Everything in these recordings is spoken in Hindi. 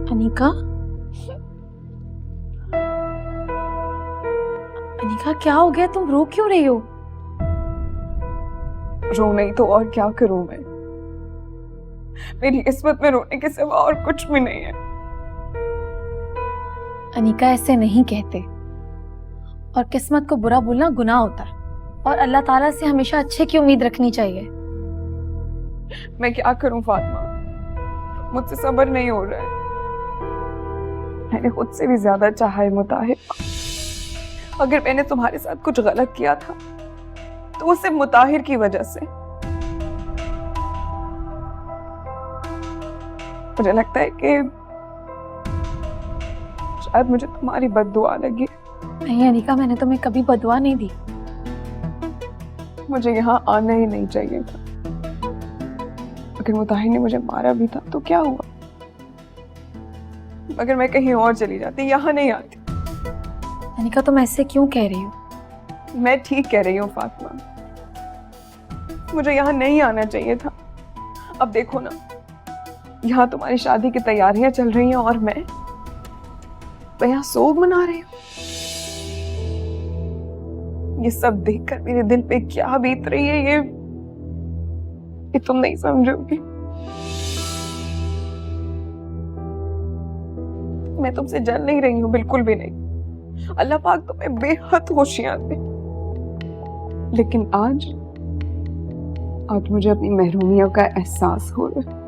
अनिका, अनिका क्या हो गया? तुम रो क्यों रही हो? रो नहीं तो और क्या करूं मैं? मेरी किस्मत में रोने के सिवा और कुछ भी नहीं है। अनिका ऐसे नहीं कहते, और किस्मत को बुरा बोलना गुनाह होता है, और अल्लाह ताला से हमेशा अच्छे की उम्मीद रखनी चाहिए। मैं क्या करूं फातिमा, मुझसे सब्र नहीं हो रहा है। मैंने खुद से भी ज्यादा चाहा है मुताहिर। अगर मैंने तुम्हारे साथ कुछ गलत किया था तो वो सिर्फ मुताहिर की वजह से। मुझे लगता है कि शायद मुझे तुम्हारी बद्दुआ लगी। नहीं अनिका, मैंने तुम्हें कभी बदुआ नहीं दी। मुझे यहाँ आना ही नहीं चाहिए था। अगर मुताहिर ने मुझे मारा भी था तो क्या हुआ? अगर मैं कहीं और चली जाती, यहाँ नहीं आती। अनिका तुम ऐसे क्यों कह रही हो? मैं ठीक कह रही हूँ फातिमा, मुझे यहाँ नहीं आना चाहिए था। अब देखो ना, यहाँ तुम्हारी शादी की तैयारियां चल रही हैं और मैं यहाँ सोग मना रही हूँ। ये सब देखकर मेरे दिल पे क्या बीत रही है ये तुम नहीं समझोगी। मैं तुमसे जल नहीं रही हूँ, बिल्कुल भी नहीं। अल्लाह पाक तुम्हें बेहद खुशियां दे। लेकिन आज मुझे अपनी महरूमियत का एहसास हो रहा है।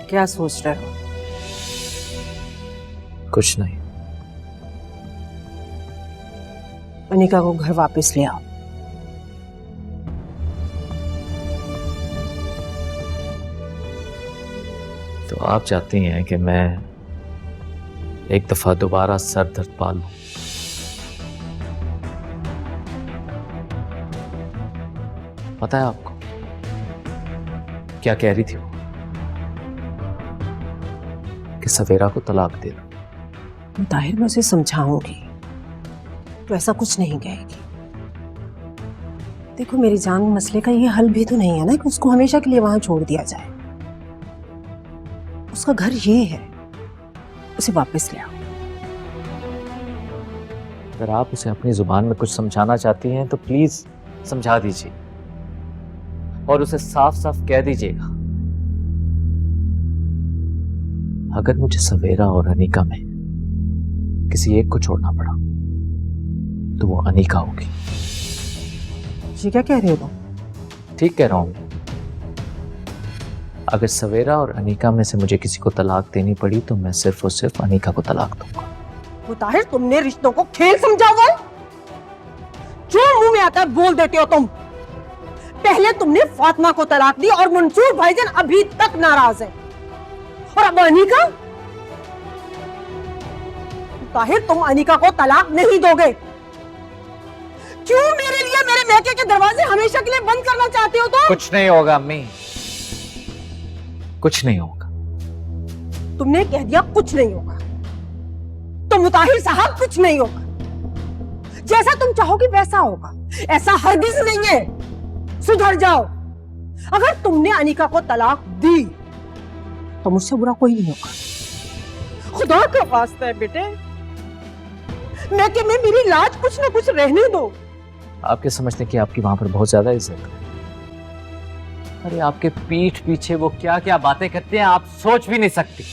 क्या सोच रहे हो? कुछ नहीं। अनिका को घर वापस ले आओ। तो आप चाहती हैं कि मैं एक दफा दोबारा सर दर्द पा लूं? पता है आपको क्या कह रही थी वो? कि सवेरा को तलाक दे दो। मुताहिर, मैं उसे समझाऊंगी तो ऐसा कुछ नहीं कहेगी। देखो मेरी जान, मसले का ये हल भी तो नहीं है ना कि उसको हमेशा के लिए वहां छोड़ दिया जाए। उसका घर ये है, उसे वापस ले आओ। अगर आप उसे अपनी जुबान में कुछ समझाना चाहती हैं तो प्लीज समझा दीजिए, और उसे साफ साफ कह दीजिएगा अगर मुझे सवेरा और अनीका में किसी एक को छोड़ना पड़ा तो वो अनीका होगी। ये क्या कह रहे हो तुम? ठीक कह रहा हूं। अगर सवेरा और अनीका में से मुझे किसी को तलाक देनी पड़ी तो मैं सिर्फ और सिर्फ अनीका को तलाक दूंगा। मुताहिर, तुमने रिश्तों को खेल समझा हुआ है? जो मुंह में आता है बोल देते हो तुम। पहले तुमने फातिमा को तलाक दी और मंसूर भाईजान अभी तक नाराज है, और अब अनीका? मुताहिर, तुम अनीका को तलाक नहीं दोगे। क्यों मेरे लिए मेरे मैके के दरवाजे हमेशा के लिए बंद करना चाहते हो तुम? कुछ नहीं होगा अम्मी, कुछ नहीं होगा। तुमने कह दिया कुछ नहीं होगा, तो मुताहिर साहब कुछ नहीं होगा। जैसा तुम चाहोगी वैसा होगा, ऐसा हरगिज नहीं है। सुधर जाओ। अगर तुमने अनीका को तलाक दी तो मुझसे बुरा कोई नहीं होगा। खुदा का वास्ता है बेटे, मैं कि मेरी लाज कुछ ना कुछ रहने दो। आपके समझते कि आपकी वहां पर बहुत ज्यादा इज्जत है। अरे आपके पीठ पीछे वो क्या क्या बातें करते हैं आप सोच भी नहीं सकती।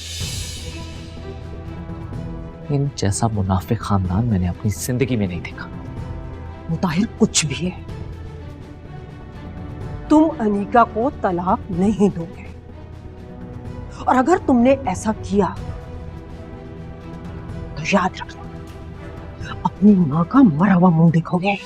इन जैसा मुनाफिक खानदान मैंने अपनी जिंदगी में नहीं देखा। मुताहिर, कुछ भी है, तुम अनीका को तलाक नहीं दोगे, और अगर तुमने ऐसा किया याद रखना, अपनी माँ का मरा हुआ मुंह देखोगे।